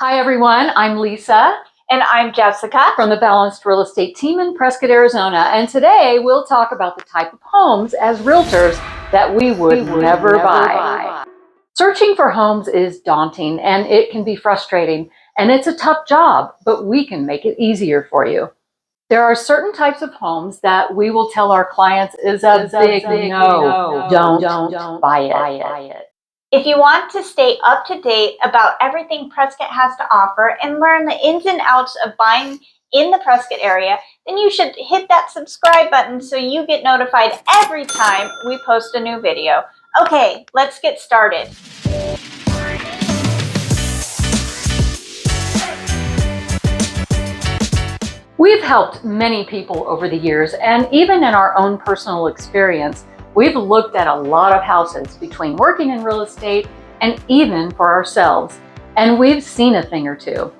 Hi everyone, I'm Lisa. And I'm Jessica from the Balanced Real Estate team in Prescott, Arizona. And today we'll talk about the type of homes as realtors that we would never buy. Searching for homes is daunting and it can be frustrating and it's a tough job, but we can make it easier for you. There are certain types of homes that we will tell our clients is a big no. Don't buy it. If you want to stay up to date about everything Prescott has to offer and learn the ins and outs of buying in the Prescott area, then you should hit that subscribe button so you get notified every time we post a new video. Okay, let's get started. We've helped many people over the years, and even in our own personal experience, we've looked at a lot of houses between working in real estate and even for ourselves, and we've seen a thing or two.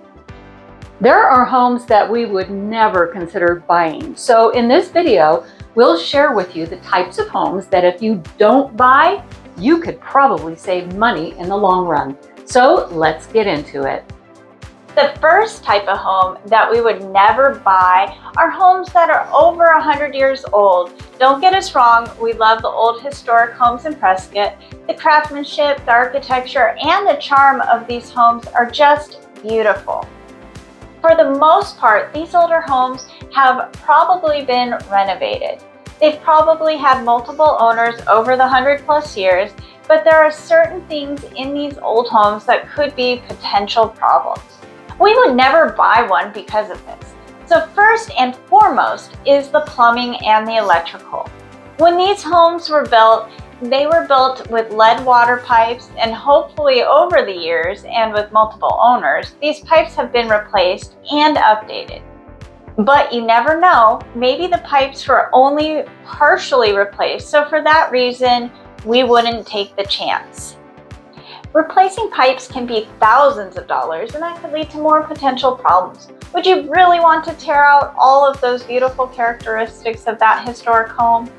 There are homes that we would never consider buying. So in this video, we'll share with you the types of homes that if you don't buy, you could probably save money in the long run. So let's get into it. The first type of home that we would never buy are homes that are over 100 years old. Don't get us wrong, we love the old historic homes in Prescott. The craftsmanship, the architecture, and the charm of these homes are just beautiful. For the most part, these older homes have probably been renovated. They've probably had multiple owners over the 100+ years, but there are certain things in these old homes that could be potential problems. We would never buy one because of this. So first and foremost is the plumbing and the electrical. When these homes were built, they were built with lead water pipes, and hopefully over the years and with multiple owners, these pipes have been replaced and updated. But you never know, maybe the pipes were only partially replaced, so for that reason, we wouldn't take the chance. Replacing pipes can be thousands of dollars, and that could lead to more potential problems. Would you really want to tear out all of those beautiful characteristics of that historic home?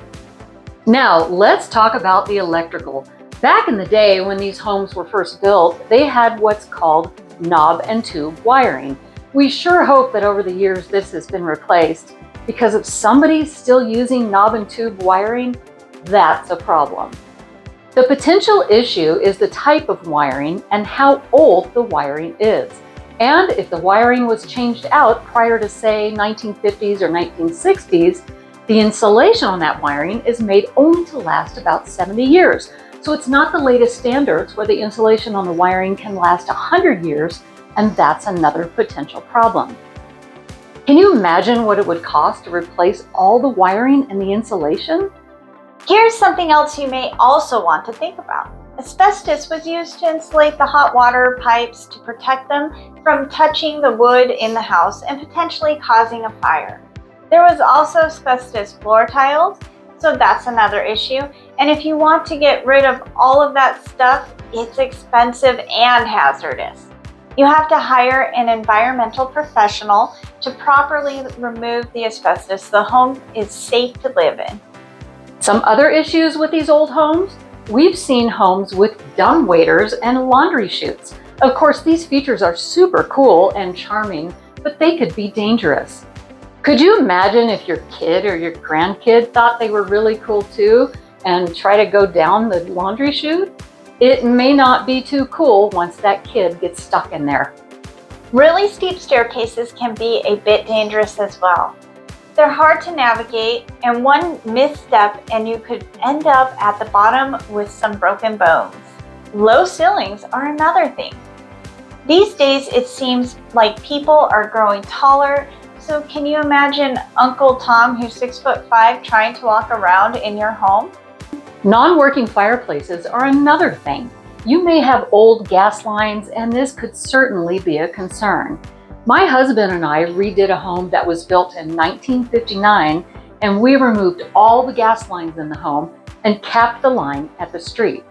Now, let's talk about the electrical. Back in the day when these homes were first built, they had what's called knob and tube wiring. We sure hope that over the years this has been replaced, because if somebody's still using knob and tube wiring, that's a problem. The potential issue is the type of wiring and how old the wiring is. And if the wiring was changed out prior to, say, 1950s or 1960s, the insulation on that wiring is made only to last about 70 years. So it's not the latest standards where the insulation on the wiring can last 100 years, and that's another potential problem. Can you imagine what it would cost to replace all the wiring and the insulation? Here's something else you may also want to think about. Asbestos was used to insulate the hot water pipes to protect them from touching the wood in the house and potentially causing a fire. There was also asbestos floor tiles, so that's another issue. And if you want to get rid of all of that stuff, it's expensive and hazardous. You have to hire an environmental professional to properly remove the asbestos so the home is safe to live in. Some other issues with these old homes? We've seen homes with dumbwaiters and laundry chutes. Of course, these features are super cool and charming, but they could be dangerous. Could you imagine if your kid or your grandkid thought they were really cool too and try to go down the laundry chute? It may not be too cool once that kid gets stuck in there. Really steep staircases can be a bit dangerous as well. They're hard to navigate, and one misstep and you could end up at the bottom with some broken bones. Low ceilings are another thing. These days it seems like people are growing taller, so can you imagine Uncle Tom, who's 6'5", trying to walk around in your home? Non-working fireplaces are another thing. You may have old gas lines, and this could certainly be a concern. My husband and I redid a home that was built in 1959, and we removed all the gas lines in the home and capped the line at the street.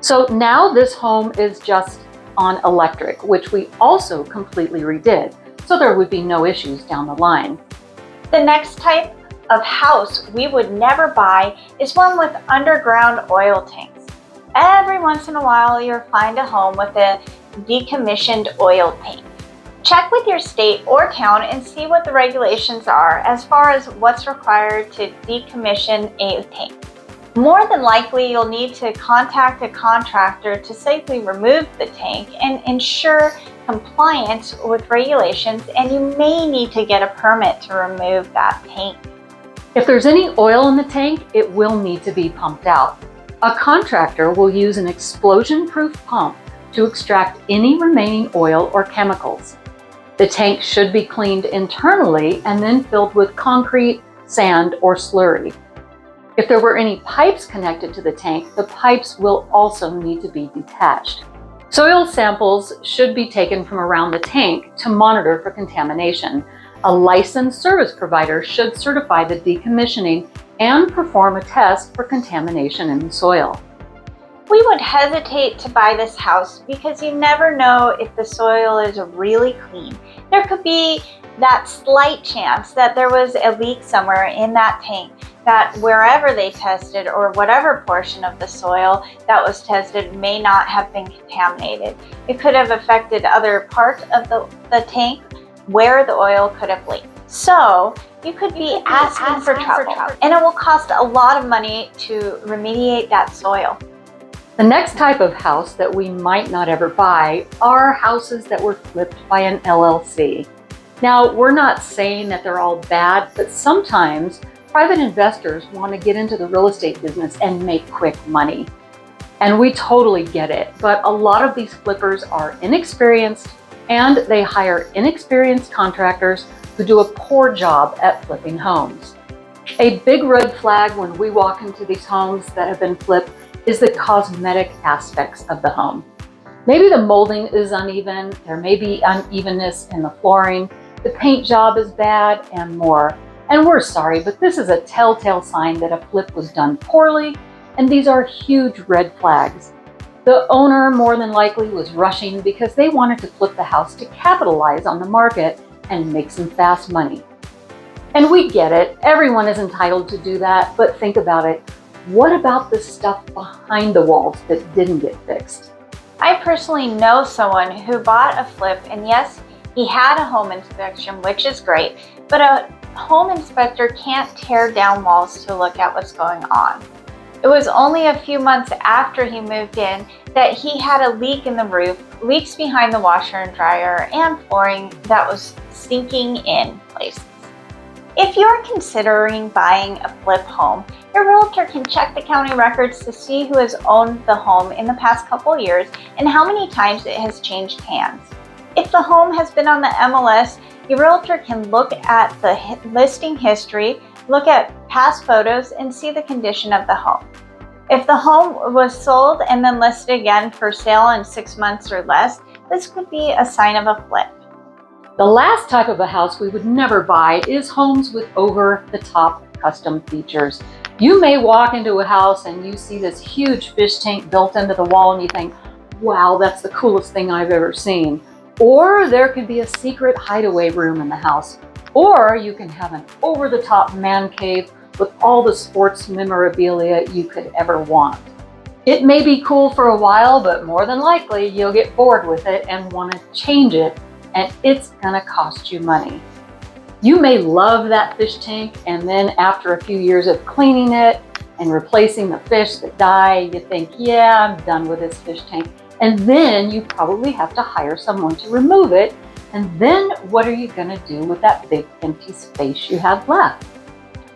So now this home is just on electric, which we also completely redid, so there would be no issues down the line. The next type of house we would never buy is one with underground oil tanks. Every once in a while, you'll find a home with a decommissioned oil tank. Check with your state or town and see what the regulations are as far as what's required to decommission a tank. More than likely, you'll need to contact a contractor to safely remove the tank and ensure compliance with regulations, and you may need to get a permit to remove that tank. If there's any oil in the tank, it will need to be pumped out. A contractor will use an explosion-proof pump to extract any remaining oil or chemicals. The tank should be cleaned internally and then filled with concrete, sand, or slurry. If there were any pipes connected to the tank, the pipes will also need to be detached. Soil samples should be taken from around the tank to monitor for contamination. A licensed service provider should certify the decommissioning and perform a test for contamination in the soil. We would hesitate to buy this house because you never know if the soil is really clean. There could be that slight chance that there was a leak somewhere in that tank, that wherever they tested or whatever portion of the soil that was tested may not have been contaminated. It could have affected other parts of the tank where the oil could have leaked. So you could be asking for trouble, and it will cost a lot of money to remediate that soil. The next type of house that we might not ever buy are houses that were flipped by an LLC. Now, we're not saying that they're all bad, but sometimes private investors want to get into the real estate business and make quick money. And we totally get it, but a lot of these flippers are inexperienced and they hire inexperienced contractors who do a poor job at flipping homes. A big red flag when we walk into these homes that have been flipped is the cosmetic aspects of the home. Maybe the molding is uneven, there may be unevenness in the flooring, the paint job is bad, and more. And we're sorry, but this is a telltale sign that a flip was done poorly, and these are huge red flags. The owner more than likely was rushing because they wanted to flip the house to capitalize on the market and make some fast money. And we get it, everyone is entitled to do that, but think about it. What about the stuff behind the walls that didn't get fixed? I personally know someone who bought a flip, and yes, he had a home inspection, which is great, but a home inspector can't tear down walls to look at what's going on. It was only a few months after he moved in that he had a leak in the roof, leaks behind the washer and dryer, and flooring that was sinking in places. If you're considering buying a flip home, your realtor can check the county records to see who has owned the home in the past couple years and how many times it has changed hands. If the home has been on the MLS, your realtor can look at the listing history, look at past photos, and see the condition of the home. If the home was sold and then listed again for sale in 6 months or less, this could be a sign of a flip. The last type of a house we would never buy is homes with over-the-top custom features. You may walk into a house and you see this huge fish tank built into the wall and you think, wow, that's the coolest thing I've ever seen. Or there could be a secret hideaway room in the house. Or you can have an over-the-top man cave with all the sports memorabilia you could ever want. It may be cool for a while, but more than likely you'll get bored with it and want to change it, and it's gonna cost you money. You may love that fish tank, and then after a few years of cleaning it and replacing the fish that die, you think, yeah, I'm done with this fish tank. And then you probably have to hire someone to remove it. And then what are you gonna do with that big empty space you have left?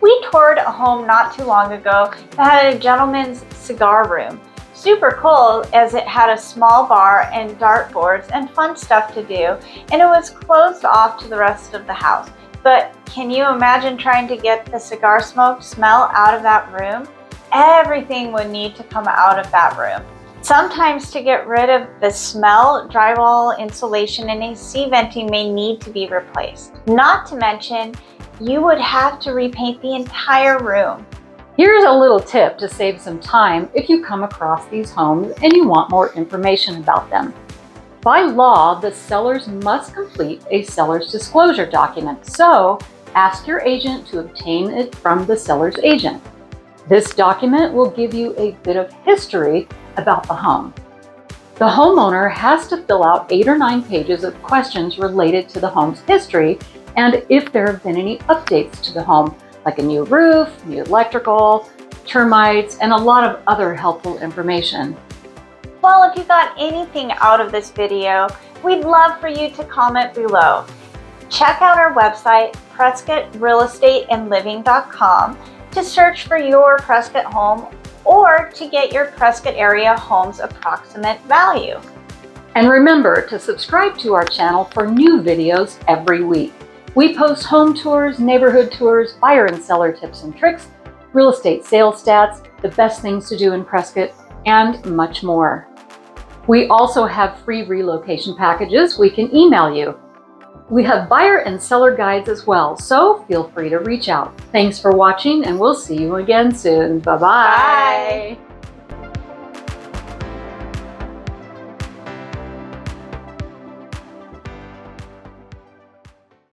We toured a home not too long ago that had a gentleman's cigar room. Super cool, as it had a small bar and dartboards and fun stuff to do, and it was closed off to the rest of the house. But can you imagine trying to get the cigar smoke smell out of that room? Everything would need to come out of that room. Sometimes to get rid of the smell, drywall, insulation, and AC venting may need to be replaced. Not to mention, you would have to repaint the entire room. Here's a little tip to save some time if you come across these homes and you want more information about them. By law, the sellers must complete a seller's disclosure document, so ask your agent to obtain it from the seller's agent. This document will give you a bit of history about the home. The homeowner has to fill out 8 or 9 pages of questions related to the home's history and if there have been any updates to the home, like a new roof, new electrical, termites, and a lot of other helpful information. Well, if you got anything out of this video, we'd love for you to comment below. Check out our website, PrescottRealestateandLiving.com, to search for your Prescott home or to get your Prescott area home's approximate value. And remember to subscribe to our channel for new videos every week. We post home tours, neighborhood tours, buyer and seller tips and tricks, real estate sales stats, the best things to do in Prescott, and much more. We also have free relocation packages we can email you. We have buyer and seller guides as well, so feel free to reach out. Thanks for watching, and we'll see you again soon. Bye-bye. Bye.